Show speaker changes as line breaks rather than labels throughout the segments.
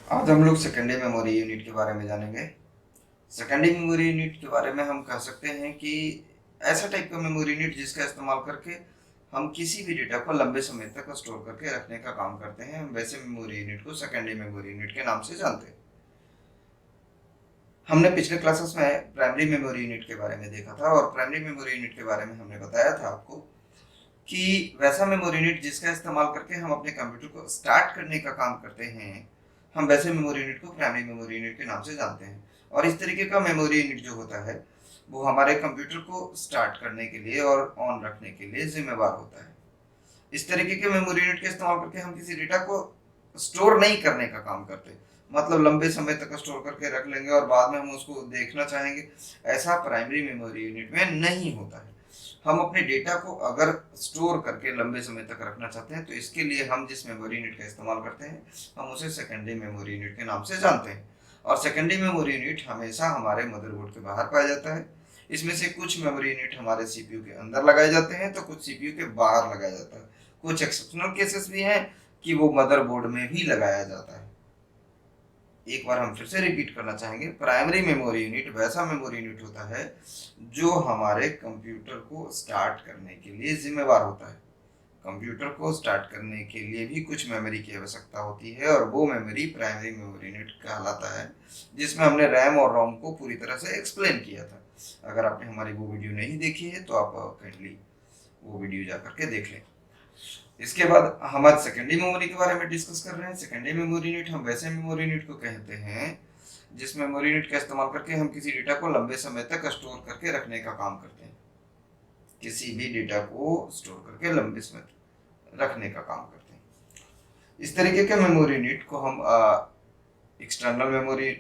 आज हम लोग सेकेंडरी मेमोरी यूनिट के बारे में जानेंगे। सेकेंडरी मेमोरी यूनिट के बारे में हम कह सकते हैं कि ऐसा टाइप का मेमोरी यूनिट जिसका इस्तेमाल करके हम किसी भी डेटा को लंबे समय तक स्टोर करके रखने का काम करते हैं। हम वैसे मेमोरी यूनिट को सेकेंडरी मेमोरी यूनिट के नाम से जानते हैं। हमने पिछले क्लासेस में प्राइमरी मेमोरी यूनिट के बारे में देखा था और प्राइमरी मेमोरी यूनिट के बारे में हमने बताया था आपको कि वैसा मेमोरी यूनिट जिसका इस्तेमाल करके हम अपने कंप्यूटर को स्टार्ट करने का काम करते हैं, हम वैसे मेमोरी यूनिट को प्राइमरी मेमोरी यूनिट के नाम से जानते हैं। और इस तरीके का मेमोरी यूनिट जो होता है वो हमारे कंप्यूटर को स्टार्ट करने के लिए और ऑन रखने के लिए जिम्मेवार होता है। इस तरीके के मेमोरी यूनिट का इस्तेमाल करके हम किसी डेटा को स्टोर नहीं करने का काम करते, मतलब लंबे समय तक स्टोर करके रख लेंगे और बाद में हम उसको देखना चाहेंगे, ऐसा प्राइमरी मेमोरी यूनिट में नहीं होता है। हम अपने डेटा को अगर स्टोर करके लंबे समय तक रखना चाहते हैं तो इसके लिए हम जिस मेमोरी यूनिट का इस्तेमाल करते हैं हम उसे सेकेंडरी मेमोरी यूनिट के नाम से जानते हैं। और सेकेंडरी मेमोरी यूनिट हमेशा हमारे मदरबोर्ड के बाहर पाया जाता है। इसमें से कुछ मेमोरी यूनिट हमारे सीपीयू के अंदर लगाए जाते हैं तो कुछ सीपीयू के बाहर लगाया जाता है। कुछ एक्सेप्शनल केसेस भी हैं कि वो मदरबोर्ड में भी लगाया जाता है। एक बार हम फिर से रिपीट करना चाहेंगे, प्राइमरी मेमोरी यूनिट वैसा मेमोरी यूनिट होता है जो हमारे कंप्यूटर को स्टार्ट करने के लिए जिम्मेवार होता है। कंप्यूटर को स्टार्ट करने के लिए भी कुछ मेमोरी की आवश्यकता होती है और वो मेमोरी प्राइमरी मेमोरी यूनिट कहलाता है, जिसमें हमने रैम और रोम को पूरी तरह से एक्सप्लेन किया था। अगर आपने हमारी वो वीडियो नहीं देखी है तो आप काइंडली वो वीडियो जा करके देख लें। इसके बाद हम आज सेकेंडरी मेमोरी के बारे में डिस्कस कर रहे हैं। सेकेंडरी मेमोरी यूनिट हम वैसे मेमोरी यूनिट को कहते हैं जिस मेमोरी यूनिट का इस्तेमाल करके हम किसी डेटा को लंबे समय तक स्टोर करके रखने का काम करते हैं। किसी भी डेटा को स्टोर करके लंबे समय तक रखने का काम करते हैं। इस तरीके के मेमोरी यूनिट को हम एक्सटर्नल मेमोरी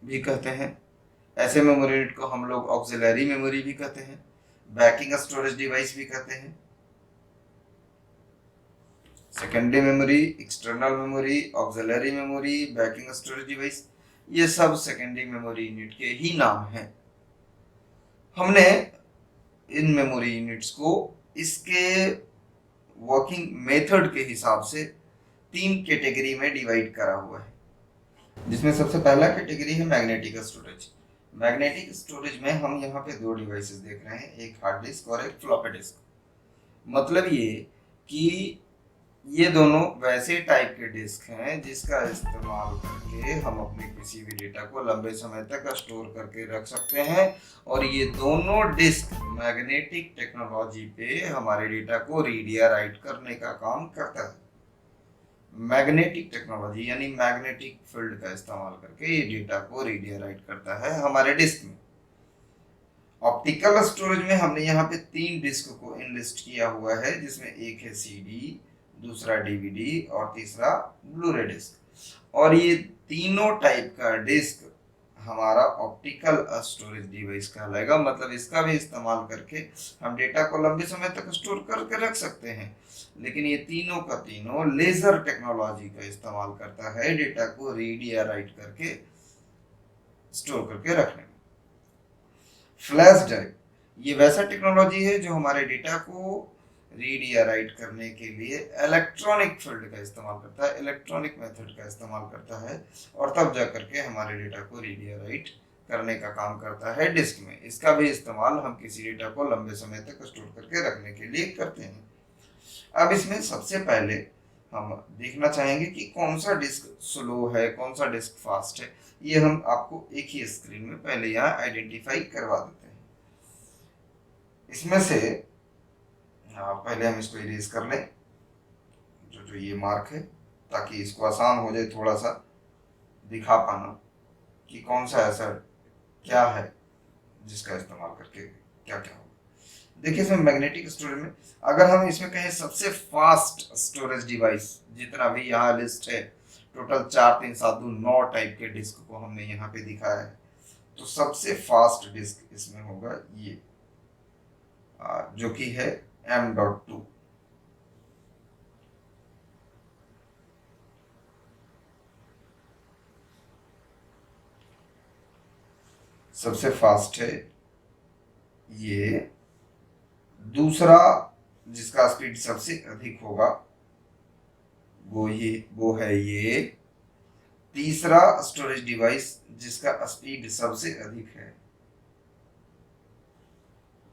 भी कहते हैं। ऐसे मेमोरी यूनिट को हम लोग ऑक्सिलरी मेमोरी भी कहते हैं, बैकिंग स्टोरेज डिवाइस भी कहते हैं। Secondary memory, external memory, auxiliary memory, banking storage device, ये सब सेकेंडरी मेमोरी यूनिट के ही नाम हैं। हमने इन मेमोरी यूनिट्स को इसके वर्किंग मेथड के हिसाब से 3 कैटेगरी में डिवाइड करा हुआ है, जिसमें सबसे पहला कैटेगरी है मैग्नेटिक स्टोरेज। मैग्नेटिक स्टोरेज में हम यहाँ पे 2 डिवाइसेस देख रहे हैं, एक हार्ड डिस्क और एक फ्लॉपी डिस्क। मतलब ये कि ये दोनों वैसे टाइप के डिस्क हैं जिसका इस्तेमाल करके हम अपने किसी भी डेटा को लंबे समय तक स्टोर करके रख सकते हैं। और ये दोनों डिस्क मैग्नेटिक टेक्नोलॉजी पे हमारे डेटा को रीड या राइट करने का काम करता है। मैग्नेटिक टेक्नोलॉजी यानी मैग्नेटिक फील्ड का इस्तेमाल करके ये डेटा को रीड या राइट करता है हमारे डिस्क में। ऑप्टिकल स्टोरेज में हमने यहाँ पे 3 डिस्क को इनलिस्ट किया हुआ है, जिसमें एक है सीडी, दूसरा डीवीडी और तीसरा ब्लूरे डिस्क। और ये तीनों टाइप का डिस्क हमारा ऑप्टिकल स्टोरेज डिवाइस कहलाएगा। मतलब इसका भी इस्तेमाल करके हम डेटा को लंबे समय तक स्टोर करके रख सकते हैं। लेकिन ये तीनों का तीनों लेजर टेक्नोलॉजी का इस्तेमाल करता है डेटा को रीड या राइट करके स्टोर करके रखने में। फ्लैश ड्राइव, ये वैसा टेक्नोलॉजी है जो हमारे डेटा को रीड या राइट करने के लिए इलेक्ट्रॉनिक फील्ड का इस्तेमाल करता है, इलेक्ट्रॉनिक मेथड का इस्तेमाल करता है और तब जा करके हमारे डेटा को रीड या राइट करने का काम करता है डिस्क में। इसका भी इस्तेमाल हम किसी डेटा को लंबे समय तक स्टोर करके रखने के लिए करते हैं। अब इसमें सबसे पहले हम देखना चाहेंगे कि कौन सा डिस्क स्लो है, कौन सा डिस्क फास्ट है। ये हम आपको एक ही स्क्रीन में पहले यहाँ आइडेंटिफाई करवा देते हैं। इसमें से पहले हम इसको इरेज कर लें, जो ये मार्क है, ताकि इसको आसान हो जाए थोड़ा सा दिखा पाना कि कौन सा ऐसा क्या है जिसका इस्तेमाल करके क्या क्या होगा। देखिए इसमें मैग्नेटिक स्टोरेज में अगर हम इसमें कहें सबसे फास्ट स्टोरेज डिवाइस, जितना भी यहाँ लिस्ट है टोटल 4 3 7 2 9 टाइप के डिस्क को हमने यहाँ पे दिखाया है, तो सबसे फास्ट डिस्क इसमें होगा ये, जो कि है M.2। सबसे फास्ट है ये। दूसरा जिसका स्पीड सबसे अधिक होगा वो है ये तीसरा स्टोरेज डिवाइस जिसका स्पीड सबसे अधिक है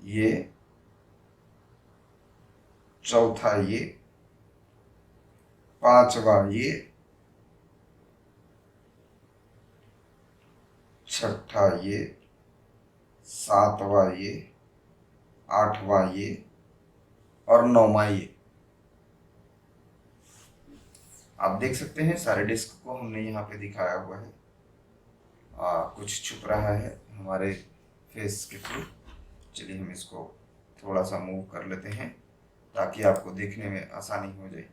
ये, चौथा ये, पांचवा ये, छठा ये, सातवां ये, आठवां ये और नौवां ये। आप देख सकते हैं सारे डिस्क को हमने यहाँ पे दिखाया हुआ है। कुछ छुप रहा है हमारे फेस के थ्रू। चलिए हम इसको थोड़ा सा मूव कर लेते हैं ताकि आपको देखने में आसानी हो जाए।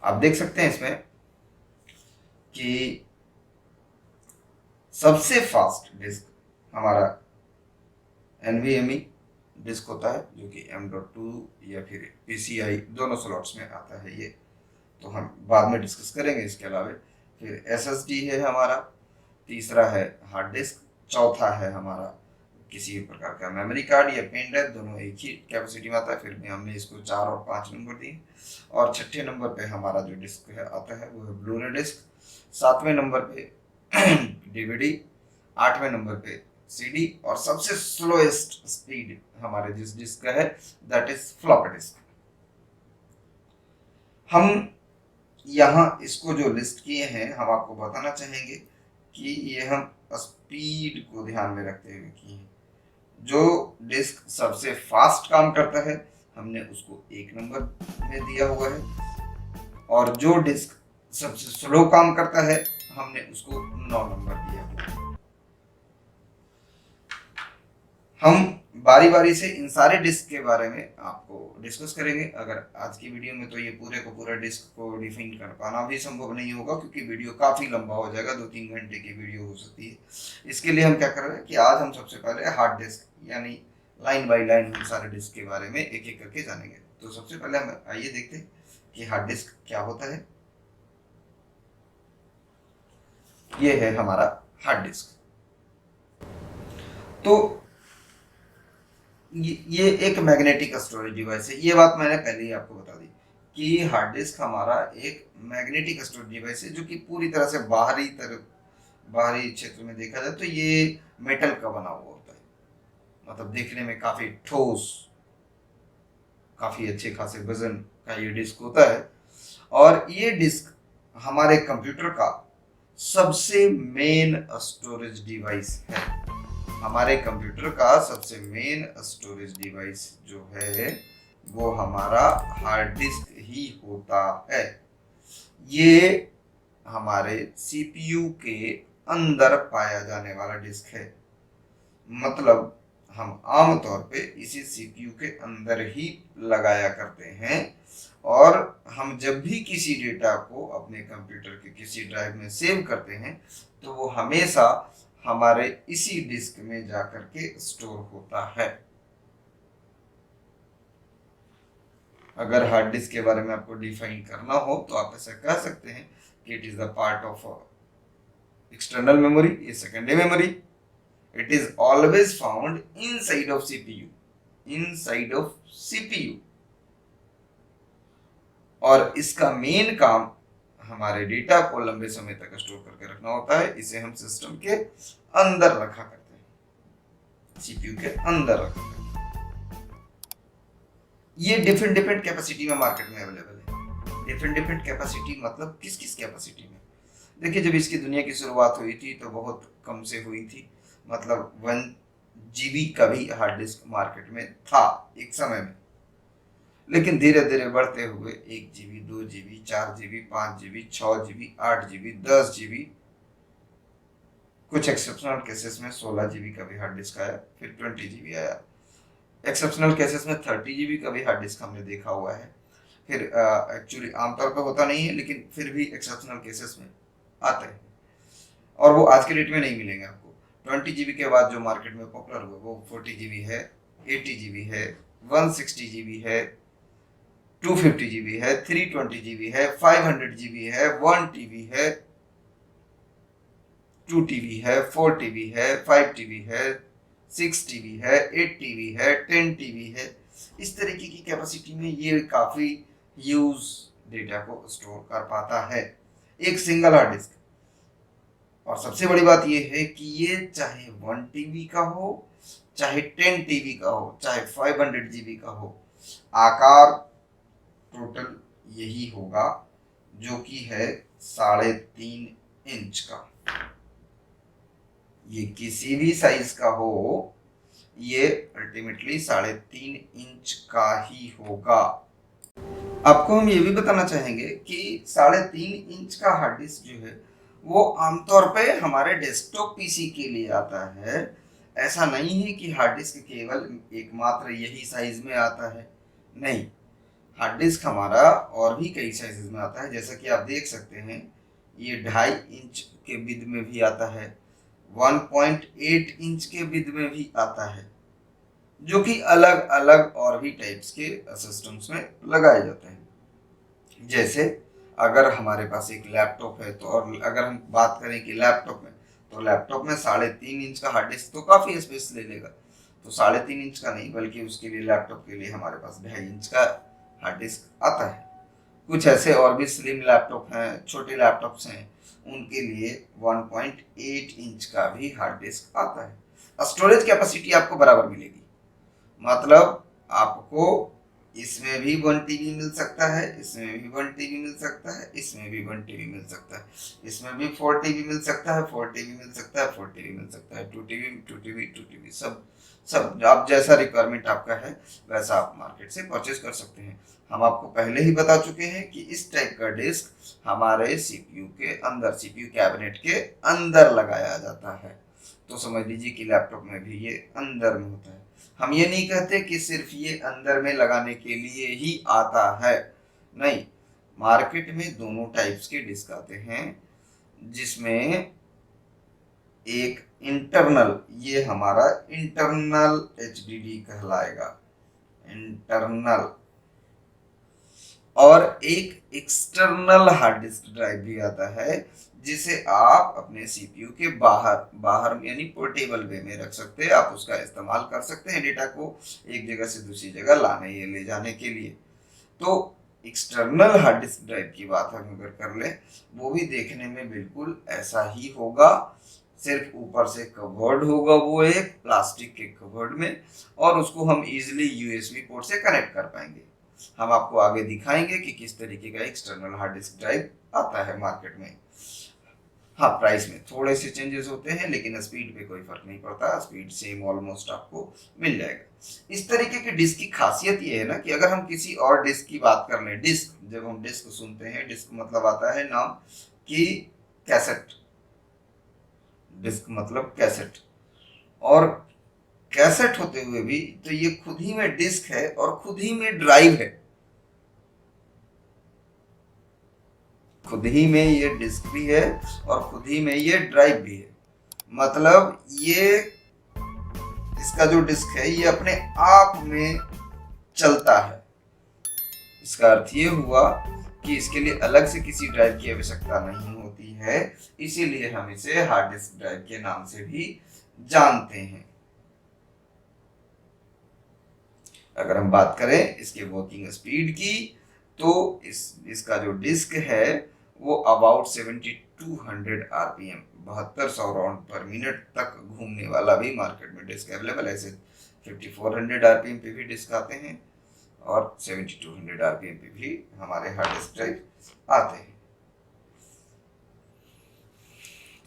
आप देख सकते हैं इसमें कि सबसे फास्ट डिस्क हमारा NVMe डिस्क होता है जो कि M.2 या फिर PCI दोनों स्लॉट्स में आता है ये, तो हम बाद में डिस्कस करेंगे इसके अलावा। फिर SSD है हमारा, तीसरा है हार्ड डिस्क, चौथा है हमारा किसी प्रकार का मेमोरी कार्ड या पेन ड्राइव, दोनों एक ही कैपेसिटी में आता है। फिर भी हमने इसको 4 और 5 नंबर दिए। और छठे नंबर पे हमारा जो डिस्क है आता है वो है ब्लूरे डिस्क, 7वें नंबर पे DVD, 8वें नंबर पे CD और सबसे स्लोएस्ट स्पीड हमारे जिस डिस्क का है दैट इज फ्लॉपी डिस्क। हम यहाँ इसको जो लिस्ट किए हैं हम आपको बताना चाहेंगे कि ये हम स्पीड को ध्यान में रखते हुए किए हैं। जो डिस्क सबसे फास्ट काम करता है हमने उसको 1 नंबर में दिया हुआ है, और जो डिस्क सबसे स्लो काम करता है हमने उसको 9 नंबर दिया हुआ है। हम बारी बारी से इन सारे डिस्क के बारे में आपको डिस्कस करेंगे। अगर आज की वीडियो में तो ये पूरे को पूरा डिस्क को डिफाइन कर पाना भी संभव नहीं होगा क्योंकि वीडियो काफ़ी लंबा हो जाएगा, 2-3 घंटे की वीडियो हो सकती है। इसके लिए हम क्या कर रहे हैं कि आज हम सबसे पहले हार्ड डिस्क यानी लाइन बाई लाइन हम सारे डिस्क के बारे में एक एक करके जानेंगे। तो सबसे पहले हम आइए देखते हैं कि हार्ड डिस्क क्या होता है। ये है हमारा हार्ड डिस्क। तो ये एक मैग्नेटिक स्टोरेज डिवाइस है। ये बात मैंने पहले ही आपको बता दी कि हार्ड डिस्क हमारा एक मैग्नेटिक स्टोरेज डिवाइस है जो कि पूरी तरह से बाहरी क्षेत्र में देखा जाए तो ये मेटल का बना हुआ होता है, मतलब देखने में काफी ठोस, काफी अच्छे खासे वजन का ये डिस्क होता है। और ये डिस्क हमारे कंप्यूटर का सबसे मेन स्टोरेज डिवाइस है। हमारे कंप्यूटर का सबसे मेन स्टोरेज डिवाइस जो है वो हमारा हार्ड डिस्क ही होता है। ये हमारे CPU के अंदर पाया जाने वाला डिस्क है, मतलब हम आमतौर पे इसे CPU के अंदर ही लगाया करते हैं। और हम जब भी किसी डेटा को अपने कंप्यूटर के किसी ड्राइव में सेव करते हैं तो वो हमेशा हमारे इसी डिस्क में जाकर के स्टोर होता है। अगर हार्ड डिस्क के बारे में आपको डिफाइन करना हो तो आप ऐसा कह सकते हैं कि it is the part of external memory, ये secondary memory. It is always found inside of CPU, और इसका मेन काम हमारे डेटा को लंबे समय तक स्टोर करके रखना होता है। इसे हम सिस्टम के अंदर रखा करते हैं, CPU के अंदर रखा करते हैं। ये डिफरेंट कैपेसिटी में मार्केट में अवेलेबल है। डिफरेंट कैपेसिटी मतलब किस किस कैपेसिटी में? देखिए, जब इसकी दुनिया की शुरुआत हुई थी तो बहुत कम से हुई थी, मतलब 1 GB का भी हार्ड डिस्क मार्केट में था एक समय में, लेकिन धीरे धीरे बढ़ते हुए 1 GB, 2 GB, 4 GB, 5 GB, 6 GB, 8 GB, 10 GB, कुछ एक्सेप्शनल केसेस में 16 GB का भी हार्ड डिस्क आया, फिर 20 GB आया। एक्सेप्शनल केसेस में 30 GB का भी हार्ड डिस्क हमने देखा हुआ है। फिर एक्चुअली आमतौर पर होता नहीं है, लेकिन फिर भी एक्सेप्शनल केसेस में आते हैं, और वो आज के डेट में नहीं मिलेंगे आपको। 20 GB के बाद जो मार्केट में पॉपुलर हुआ वो 40 GB है, 80 GB है, 160 GB है, 250 GB है, 320 GB है, 500 GB है, 1 TB है, 2 TB है, 4 TB है, 5 TB है, 6 TB है, 8 TB है, 10 TB है। इस तरीके की कैपेसिटी में ये काफ़ी ह्यूज डेटा को स्टोर कर पाता है, एक सिंगल हार्ड डिस्क। और सबसे बड़ी बात यह है कि ये चाहे 1 TB का हो, चाहे 10 TB का हो, चाहे 500 GB का हो, आकार टोटल यही होगा, जो कि है 3.5 इंच का। ये किसी भी साइज का हो, ये अल्टीमेटली 3.5 इंच का ही होगा। आपको हम ये भी बताना चाहेंगे कि 3.5 इंच का हार्ड डिस्क जो है वो आमतौर पे हमारे डेस्कटॉप पीसी के लिए आता है। ऐसा नहीं है कि हार्ड डिस्क केवल एकमात्र यही साइज में आता है, नहीं, हार्ड डिस्क हमारा और भी कई साइजेस में आता है। जैसा कि आप देख सकते हैं, ये 2.5 इंच के विड्थ में भी आता है, 1.8 इंच के विड्थ में भी आता है, जो कि अलग अलग और भी टाइप्स के सिस्टम्स में लगाए जाते हैं। जैसे अगर हमारे पास एक लैपटॉप है, तो और अगर हम बात करें कि लैपटॉप में, तो लैपटॉप में 3.5 इंच का हार्ड डिस्क तो काफ़ी स्पेस ले लेगा, तो 3.5 इंच का नहीं, बल्कि उसके लिए लैपटॉप के लिए हमारे पास 2.5 इंच का हार्ड डिस्क आता है। कुछ ऐसे और भी स्लिम लैपटॉप हैं, छोटे लैपटॉप्स हैं, उनके लिए 1.8 इंच का भी हार्ड डिस्क आता है। स्टोरेज कैपेसिटी आपको बराबर मिलेगी, मतलब आपको इसमें भी 1 TB मिल सकता है, इसमें भी 1 TB मिल सकता है, इसमें भी 1 TB मिल सकता है, इसमें भी 4 TB मिल सकता है, 4 TB मिल सकता है, 4 TB मिल सकता है, 2 TB, 2 TB, 2 TB, सब सब आप जैसा रिक्वायरमेंट आपका है वैसा आप मार्केट से परचेज कर सकते हैं। हम आपको पहले ही बता चुके हैं कि इस टाइप का डिस्क हमारे सीपीयू के अंदर, सीपीयू कैबिनेट के अंदर लगाया जाता है। तो समझ लीजिए कि लैपटॉप में भी ये अंदर में होता है। हम ये नहीं कहते कि सिर्फ ये अंदर में लगाने के लिए ही आता है, नहीं, मार्केट में दोनों टाइप्स के डिस्क आते हैं, जिसमें एक इंटरनल, ये हमारा इंटरनल एचडीडी कहलाएगा, इंटरनल, और एक एक्सटर्नल हार्ड डिस्क ड्राइव भी आता है, जिसे आप अपने सीपीयू के बाहर बाहर यानी पोर्टेबल वे में रख सकते हैं। आप उसका इस्तेमाल कर सकते हैं डेटा को एक जगह से दूसरी जगह लाने या ले जाने के लिए। तो एक्सटर्नल हार्ड डिस्क ड्राइव की बात हम अगर कर लें, वो भी देखने में बिल्कुल ऐसा ही होगा, सिर्फ ऊपर से कवर्ड होगा वो एक प्लास्टिक के कवर्ड में, और उसको हम इजीली यूएसबी पोर्ट से कनेक्ट कर पाएंगे। हम आपको आगे दिखाएंगे कि किस तरीके का एक्सटर्नल हार्ड डिस्क ड्राइव आता है मार्केट में। हाँ, प्राइस में थोड़े से चेंजेस होते हैं, लेकिन स्पीड पे कोई फर्क नहीं पड़ता, स्पीड सेम ऑलमोस्ट आपको मिल जाएगा। इस तरीके की डिस्क की खासियत ये है ना कि अगर हम किसी और डिस्क की बात कर लें, डिस्क, जब हम डिस्क सुनते हैं, डिस्क मतलब आता है नाम कि कैसेट, डिस्क मतलब कैसेट, और कैसेट होते हुए भी तो ये खुद ही में डिस्क है और खुद ही में ड्राइव है, खुद ही में ये डिस्क भी है और खुद ही में ये ड्राइव भी है। मतलब ये इसका जो डिस्क है ये अपने आप में चलता है। इसका अर्थ ये हुआ कि इसके लिए अलग से किसी ड्राइव की आवश्यकता नहीं होती है, इसीलिए हम इसे हार्ड डिस्क ड्राइव के नाम से भी जानते हैं। अगर हम बात करें इसके वर्किंग स्पीड की, तो इसका जो डिस्क है वो अबाउट 7200 आरपीएम, 7200 राउंड पर मिनट तक घूमने वाला भी मार्केट में डिस्क अवेलेबल है। ऐसे 5400 आरपीएम पे भी डिस्क आते हैं और 7200 आरपीएम पे भी हमारे हार्ड डिस्क ड्राइव आते हैं।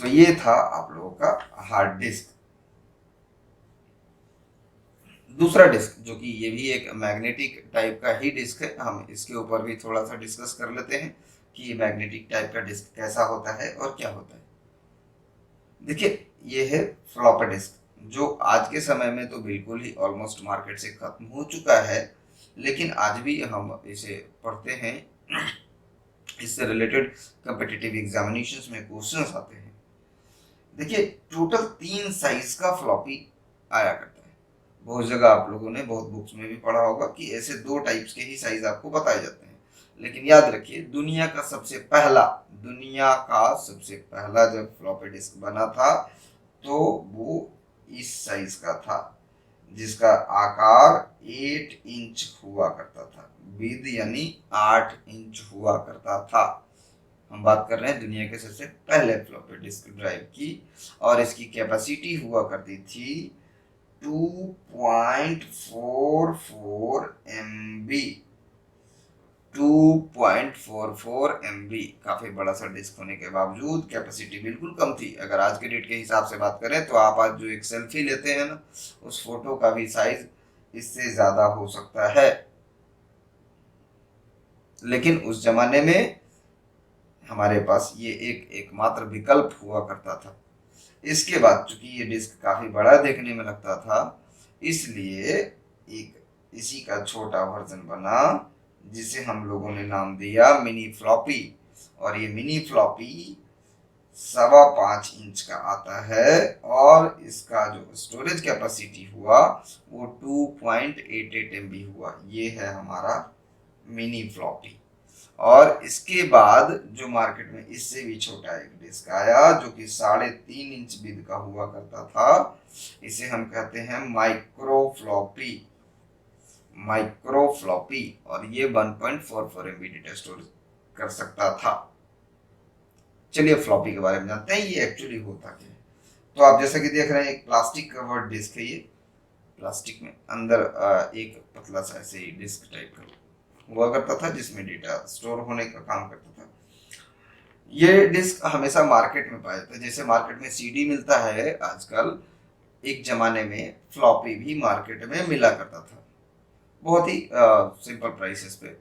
तो ये था आप लोगों का हार्ड डिस्क। दूसरा डिस्क, जो कि ये भी एक मैग्नेटिक टाइप का ही डिस्क है, हम इसके ऊपर भी थोड़ा सा डिस्कस कर लेते हैं कि ये मैग्नेटिक टाइप का डिस्क कैसा होता है और क्या होता है। देखिए, ये है फ्लॉपी डिस्क, जो आज के समय में तो बिल्कुल ही ऑलमोस्ट मार्केट से खत्म हो चुका है, लेकिन आज भी हम इसे पढ़ते हैं, इससे रिलेटेड कॉम्पिटिटिव एग्जामिनेशंस में क्वेश्चंस आते हैं। देखिए, टोटल 3 साइज का फ्लॉपी आया करता है। बहुत जगह आप लोगों ने बहुत बुक्स में भी पढ़ा होगा कि ऐसे 2 टाइप्स के ही साइज आपको बताए जाते हैं, लेकिन याद रखिए, दुनिया का सबसे पहला जब फ्लॉपी डिस्क बना था तो वो इस साइज का था, जिसका आकार 8 इंच हुआ करता था, विद यानी 8 इंच हुआ करता था। हम बात कर रहे हैं दुनिया के सबसे पहले फ्लॉपी डिस्क ड्राइव की, और इसकी कैपेसिटी हुआ करती थी 2.44 MB। 2.44 MB काफी बड़ा सा डिस्क होने के बावजूद कैपेसिटी बिल्कुल कम थी। अगर आज के डेट के हिसाब से बात करें तो आप आज जो एक सेल्फी लेते हैं ना, उस फोटो का भी साइज इससे ज्यादा हो सकता है। लेकिन उस जमाने में हमारे पास ये एकमात्र विकल्प हुआ करता था। इसके बाद चूंकि ये डिस्क काफी बड़ा देखने में लगता था, इसलिए एक इसी का छोटा वर्जन बना जिसे हम लोगों ने नाम दिया मिनी फ्लॉपी। और ये मिनी फ्लॉपी 5.25 इंच का आता है, और इसका जो स्टोरेज कैपेसिटी हुआ वो 2.88 MB हुआ। ये है हमारा मिनी फ्लॉपी। और इसके बाद जो मार्केट में इससे भी छोटा एक डिस्क आया जो कि 3.5 इंच विद का हुआ करता था, इसे हम कहते हैं माइक्रो फ्लॉपी। माइक्रो फ्लॉपी, और ये 1.44 MB डेटा स्टोर कर सकता था। चलिए फ्लॉपी के बारे में जानते हैं ये एक्चुअली होता क्या है। तो आप जैसा कि देख रहे हैं एक प्लास्टिक कवर्ड डिस्क है। ये प्लास्टिक में अंदर एक पतला सा ऐसे ही डिस्क टाइप का हुआ करता था जिसमें डेटा स्टोर होने का काम करता था। ये डिस्क हमेशा मार्केट में पाया जाता है। जैसे मार्केट में सीडी मिलता है आजकल, एक जमाने में फ्लॉपी भी मार्केट में मिला करता था, बहुत ही सिंपल प्राइसेस पे।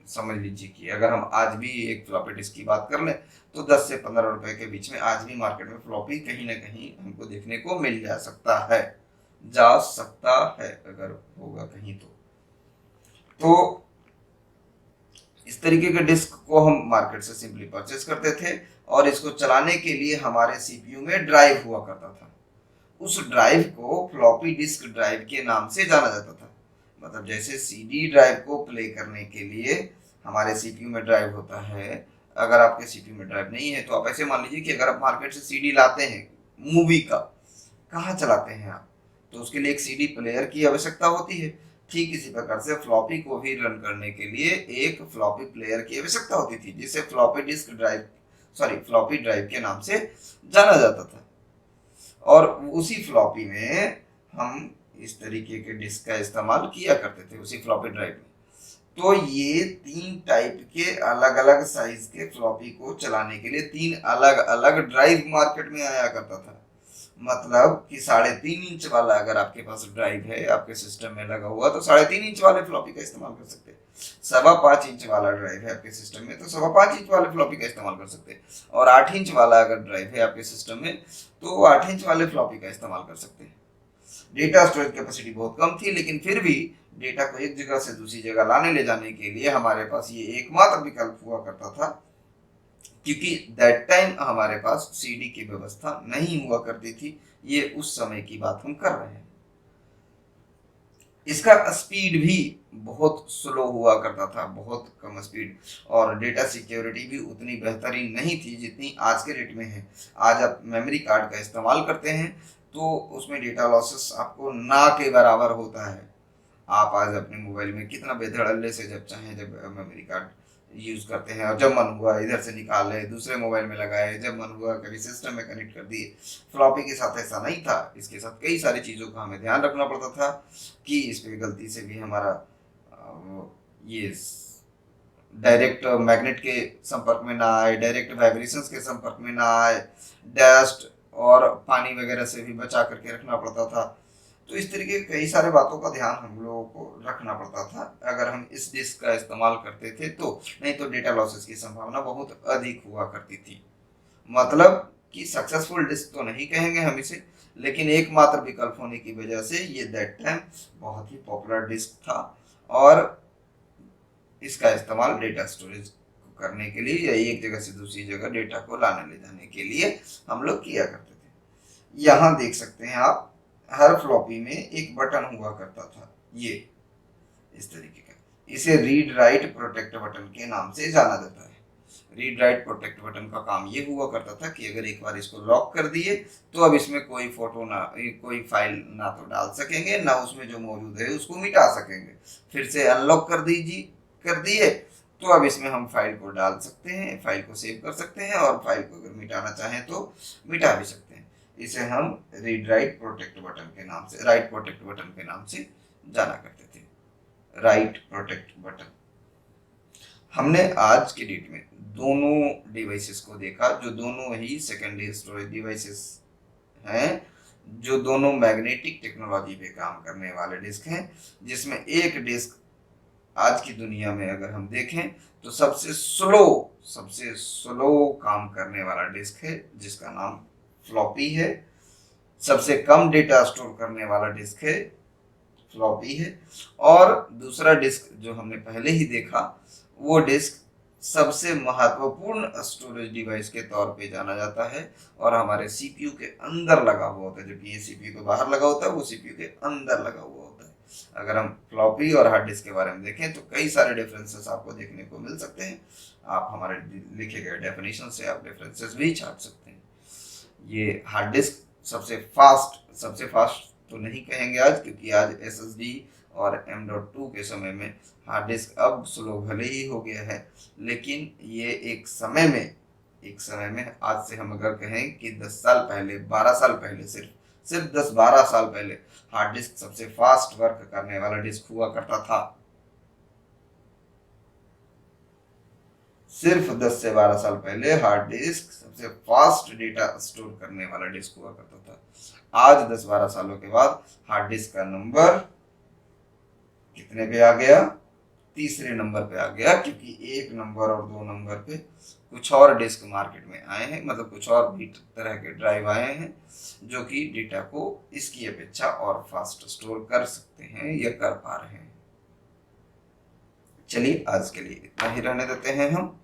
समझ लीजिए कि अगर हम आज भी एक फ्लॉपी डिस्क की बात कर लें तो 10 से 15 रुपए के बीच में आज भी मार्केट में फ्लॉपी कहीं ना कहीं हमको देखने को मिल सकता है अगर होगा कहीं तो इस तरीके के डिस्क को हम मार्केट से सिंपली परचेस करते थे, और इसको चलाने के लिए हमारे सीपीयू में ड्राइव हुआ करता था। उस ड्राइव को फ्लॉपी डिस्क ड्राइव के नाम से जाना जाता था। मतलब जैसे सीडी ड्राइव को प्ले करने के लिए हमारे सीपीयू में ड्राइव होता है, अगर आपके सीपीयू में ड्राइव नहीं है तो आप ऐसे मान लीजिए कि अगर आप मार्केट से सीडी लाते हैं मूवी का, कहाँ चलाते हैं आप, तो उसके लिए एक सीडी प्लेयर की आवश्यकता होती है। ठीक इसी प्रकार से फ्लॉपी को भी रन करने के लिए एक फ्लॉपी प्लेयर की आवश्यकता होती थी, जिसे फ्लॉपी ड्राइव के नाम से जाना जाता था। और उसी फ्लॉपी में हम इस तरीके के डिस्क का इस्तेमाल किया करते थे उसी फ्लॉपी ड्राइव में। तो ये 3 टाइप के अलग अलग साइज के फ्लॉपी को चलाने के लिए 3 अलग अलग ड्राइव मार्केट में आया करता था। मतलब कि 3.5 इंच वाला अगर आपके पास ड्राइव है आपके सिस्टम में लगा हुआ तो 3.5 इंच वाले फ्लॉपी का इस्तेमाल कर सकते हैं। 5.25 इंच वाला ड्राइव है आपके सिस्टम में तो 5.25 इंच वाले फ्लॉपी का इस्तेमाल कर सकते हैं। और 8 इंच वाला अगर ड्राइव है आपके सिस्टम में तो 8 इंच वाले फ्लॉपी का इस्तेमाल कर सकते हैं। डेटा स्टोरेज कैपेसिटी बहुत कम थी, लेकिन फिर भी डेटा को एक जगह से दूसरी जगह लाने ले जाने के लिए हमारे पास ये एकमात्र विकल्प हुआ करता था, क्योंकि दैट टाइम हमारे पास सीडी की व्यवस्था नहीं हुआ करती थी। ये उस समय की बात हम कर रहे हैं। इसका स्पीड भी बहुत स्लो हुआ करता था, बहुत कम स्पीड, और डेटा सिक्योरिटी भी उतनी बेहतरीन नहीं थी जितनी आज के डेट में है। आज आप मेमोरी कार्ड का इस्तेमाल करते हैं तो उसमें डेटा लॉसेस आपको ना के बराबर होता है। आप आज अपने मोबाइल में कितना बेधड़ल्ले से जब चाहे जब मेमोरी कार्ड यूज करते हैं, और जब मन हुआ इधर से निकाले दूसरे मोबाइल में लगाए, जब मन हुआ कभी सिस्टम में कनेक्ट कर दिए। फ्लॉपी के साथ ऐसा नहीं था। इसके साथ कई सारी चीज़ों का हमें ध्यान रखना पड़ता था कि इस पर गलती से भी हमारा ये डायरेक्ट मैग्नेट के संपर्क में ना आए, डायरेक्ट वाइब्रेशंस के संपर्क में ना आए, डस्ट और पानी वगैरह से भी बचा करके रखना पड़ता था। तो इस तरीके के कई सारे बातों का ध्यान हम लोगों को रखना पड़ता था अगर हम इस डिस्क का इस्तेमाल करते थे तो। नहीं तो डेटा लॉसेस की संभावना बहुत अधिक हुआ करती थी। मतलब कि सक्सेसफुल डिस्क तो नहीं कहेंगे हम इसे, लेकिन एकमात्र विकल्प होने की वजह से ये दैट टाइम बहुत ही पॉपुलर डिस्क था, और इसका इस्तेमाल डेटा स्टोरेज करने के लिए या एक जगह से दूसरी जगह डेटा को लाने ले जाने के लिए हम लोग किया करते थे। यहाँ देख सकते हैं आप, हर फ्लॉपी में एक बटन हुआ करता था, ये इस तरीके का। इसे रीड राइट प्रोटेक्ट बटन के नाम से जाना जाता है। रीड राइट प्रोटेक्ट बटन का काम ये हुआ करता था कि अगर एक बार इसको लॉक कर दिए तो अब इसमें कोई फोटो ना, कोई फाइल ना तो डाल सकेंगे, ना उसमें जो मौजूद है उसको मिटा सकेंगे। फिर से अनलॉक कर दिए तो अब इसमें हम फाइल को डाल सकते हैं, फाइल को सेव कर सकते हैं, और फाइल को अगर मिटाना चाहें तो मिटा भी सकते हैं। इसे हम रीड राइट प्रोटेक्ट बटन के नाम से, राइट प्रोटेक्ट बटन के नाम से जाना करते थे। Right protect button. हमने आज की डेट में दोनों डिवाइसेस को देखा, जो दोनों ही सेकेंडरी स्टोरेज डिवाइसेस हैं, जो दोनों मैग्नेटिक टेक्नोलॉजी पे काम करने वाले डिस्क हैं, जिसमें एक डिस्क आज की दुनिया में अगर हम देखें तो सबसे स्लो काम करने वाला डिस्क है, जिसका नाम फ्लॉपी है। सबसे कम डेटा स्टोर करने वाला डिस्क है, फ्लॉपी है। और दूसरा डिस्क जो हमने पहले ही देखा, वो डिस्क सबसे महत्वपूर्ण स्टोरेज डिवाइस के तौर पे जाना जाता है और हमारे सीपीयू के अंदर लगा हुआ होता है, जबकि ये सीपीयू के बाहर लगा होता है, वो सीपीयू के अंदर लगा हुआ होता है। अगर हम फ्लॉपी और हार्ड डिस्क के बारे में देखें तो कई सारे डिफरेंसेस आपको देखने को मिल सकते हैं। आप हमारे लिखे गए डेफिनेशन से आप डिफरेंसेस भी छाट सकते हैं। ये हार्ड डिस्क सबसे फास्ट तो नहीं कहेंगे आज, क्योंकि आज एसएसडी और M.2 के समय में हार्ड डिस्क अब स्लो भले ही हो गया है, लेकिन ये एक समय में आज से हम अगर कहें कि 10 साल पहले, 12 साल पहले, सिर्फ 10-12 साल पहले हार्ड डिस्क सबसे फास्ट वर्क करने वाला डिस्क हुआ करता था। सिर्फ 10 से 12 साल पहले हार्ड डिस्क सबसे फास्ट डेटा स्टोर करने वाला डिस्क हुआ करता था। आज 10-12 सालों के बाद हार्ड डिस्क का नंबर कितने पे आ गया? तीसरे नंबर पे आ गया, क्योंकि 1 नंबर और 2 नंबर पे कुछ और डिस्क मार्केट में आए हैं, मतलब कुछ और भी तरह के ड्राइव आए हैं जो कि डेटा को इसकी अपेक्षा और फास्ट स्टोर कर सकते हैं या कर पा रहे हैं। चलिए आज के लिए इतना ही रहने देते हैं हम।